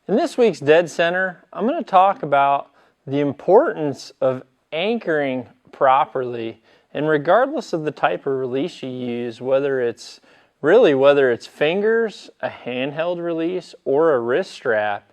In this week's Dead Center, I'm going to talk about the importance of anchoring properly. And regardless of the type of release you use, whether it's fingers, a handheld release, or a wrist strap,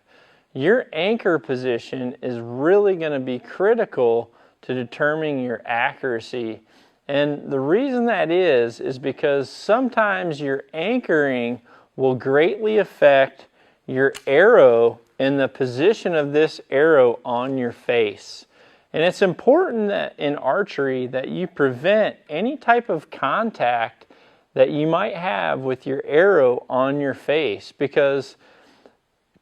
your anchor position is really going to be critical to determining your accuracy. And the reason that is because sometimes your anchoring will greatly affect your arrow and the position of this arrow on your face. And it's important that in archery that you prevent any type of contact that you might have with your arrow on your face, because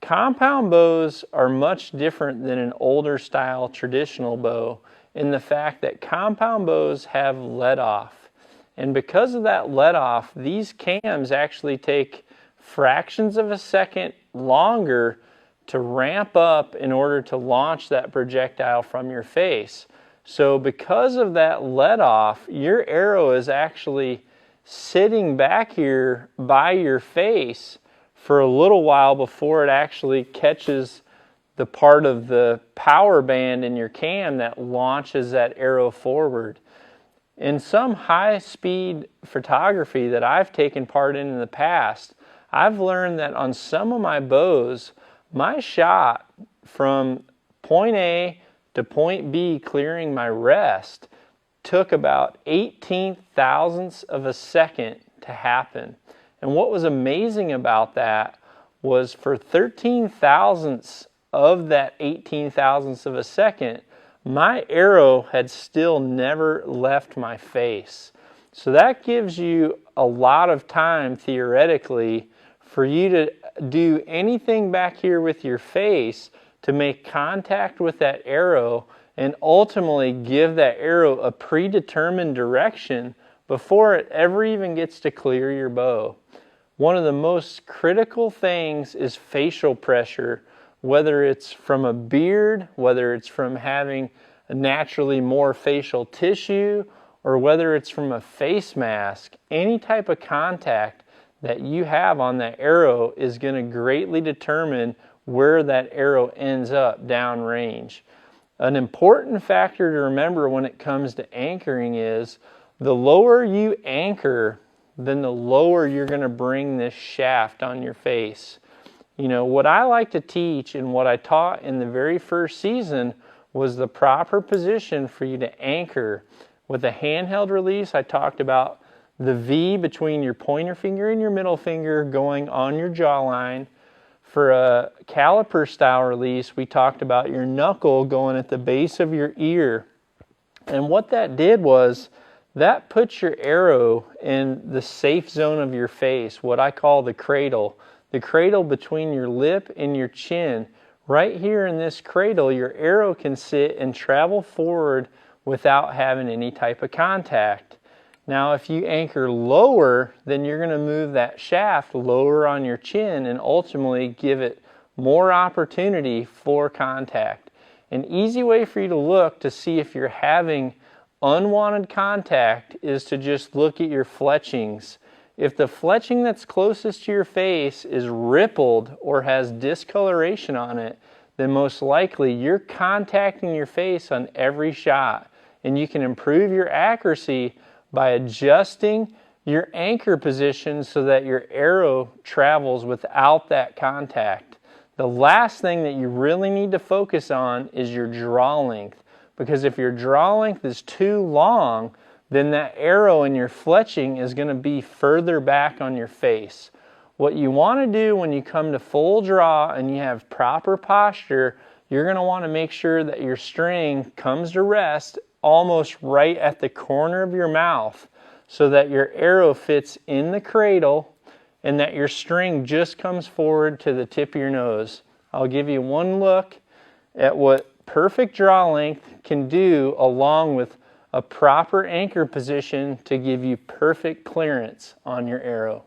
compound bows are much different than an older style traditional bow in the fact that compound bows have let off. And because of that let off, these cams actually take fractions of a second longer to ramp up in order to launch that projectile from your face. So because of that let off, your arrow is actually sitting back here by your face for a little while before it actually catches the part of the power band in your cam that launches that arrow forward. In some high-speed photography that I've taken part in the past, I've learned that on some of my bows, my shot from point A to point B clearing my rest took about 18 thousandths of a second to happen. And what was amazing about that was for 13 thousandths of that 18 thousandths of a second, my arrow had still never left my face. So that gives you a lot of time theoretically for you to do anything back here with your face to make contact with that arrow and ultimately give that arrow a predetermined direction before it ever even gets to clear your bow. One of the most critical things is facial pressure, whether it's from a beard, whether it's from having naturally more facial tissue, or whether it's from a face mask. Any type of contact that you have on that arrow is going to greatly determine where that arrow ends up downrange. An important factor to remember when it comes to anchoring is the lower you anchor, then the lower you're going to bring this shaft on your face. You know, what I like to teach and what I taught in the very first season was the proper position for you to anchor. With a handheld release, I talked about the V between your pointer finger and your middle finger going on your jawline. For a caliper style release, we talked about your knuckle going at the base of your ear. And what that did was that puts your arrow in the safe zone of your face, what I call the cradle between your lip and your chin. Right here in this cradle, your arrow can sit and travel forward without having any type of contact. Now, if you anchor lower, then you're going to move that shaft lower on your chin and ultimately give it more opportunity for contact. An easy way for you to look to see if you're having unwanted contact is to just look at your fletchings. If the fletching that's closest to your face is rippled or has discoloration on it, then most likely you're contacting your face on every shot. And you can improve your accuracy by adjusting your anchor position so that your arrow travels without that contact. The last thing that you really need to focus on is your draw length, because if your draw length is too long, then that arrow in your fletching is going to be further back on your face. What you want to do when you come to full draw and you have proper posture, you're going to want to make sure that your string comes to rest almost right at the corner of your mouth so that your arrow fits in the cradle and that your string just comes forward to the tip of your nose. I'll give you one look at what perfect draw length can do along with a proper anchor position to give you perfect clearance on your arrow.